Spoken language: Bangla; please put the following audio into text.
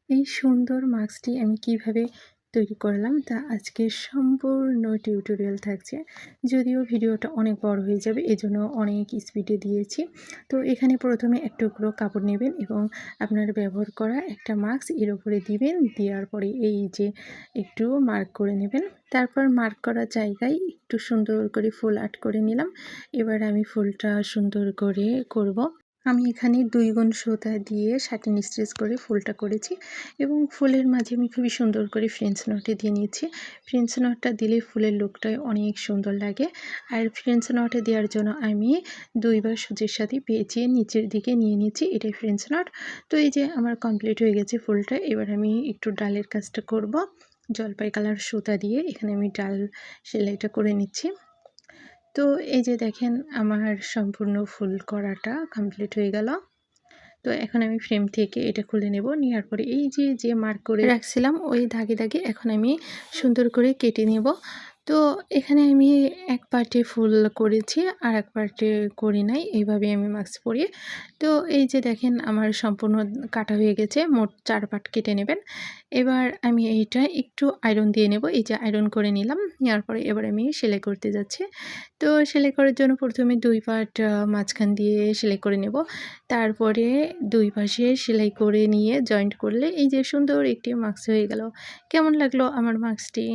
এই সুন্দর মাস্কটি আমি কিভাবে তৈরি করলাম তা আজকে সম্পূর্ণ টিউটোরিয়াল থাকছে। যদিও ভিডিওটা অনেক বড় হয়ে যাবে, এজন্য অনেক স্পিডে দিয়েছি। তো এখানে প্রথমে এক টুকরো কাপড় নেবেন এবং আপনার ব্যবহার করা একটা মাস্ক এর উপরে দিবেন। দেওয়ার পরে এই যে একটু মার্ক করে নেবেন। তারপর মার্ক করা জায়গায় একটু সুন্দর করে ফুল আর্ট করে নিলাম। এবার আমি ফুলটা সুন্দর করে করব। আমি এখানে 2 গুণ সুতা দিয়ে সাটিন স্টিচ করে ফুলটা করেছি এবং ফুলের মাঝে আমি খুবই সুন্দর করে ফ্রেঞ্চ নটে দিয়ে নিয়েছি। ফ্রেঞ্চ নটটা দিলে ফুলের লুকটাই অনেক সুন্দর লাগে। আর ফ্রেঞ্চ নটে দেওয়ার জন্য আমি 2 বার সুচের সাথে পেঁচিয়ে নিচের দিকে নিয়ে নিচ্ছি, এটাই ফ্রেঞ্চ নট। তো এই যে আমার কমপ্লিট হয়ে গেছে ফুলটা। এবার আমি একটু ডালের কাজটা করব। জলপাই কালার সুতা দিয়ে এখানে আমি ডাল সেলাইটা করে নিচ্ছি। তো এই যে দেখেন আমার সম্পূর্ণ ফুল করাটা কমপ্লিট হয়ে গেল। তো এখন আমি ফ্রেম থেকে এটা খুলে নেব। নেওয়ার পরে এই যে মার্ক করে রাখছিলাম ওই দাগে দাগে এখন আমি সুন্দর করে কেটে নেব। তো এখানে আমি এক পার্টে ফুল করেছি আর এক পার্টে করি নাই, এইভাবে আমি মাস্ক পরিয়ে। তো এই যে দেখেন আমার সম্পূর্ণ কাটা হয়ে গেছে। মোট 4 পার্ট কেটে নেবেন। এবার আমি এইটা একটু আয়রন দিয়ে নেব। এই যে আয়রন করে নিলাম। নেওয়ার পরে এবার আমি সেলাই করতে যাচ্ছি। তো সেলাই করার জন্য প্রথমে 2 পার্ট মাঝখান দিয়ে সেলাই করে নেব। তারপরে 2 পাশে সেলাই করে নিয়ে জয়েন্ট করলে এই যে সুন্দর একটি মাস্ক হয়ে গেল। কেমন লাগলো আমার মাস্কটি?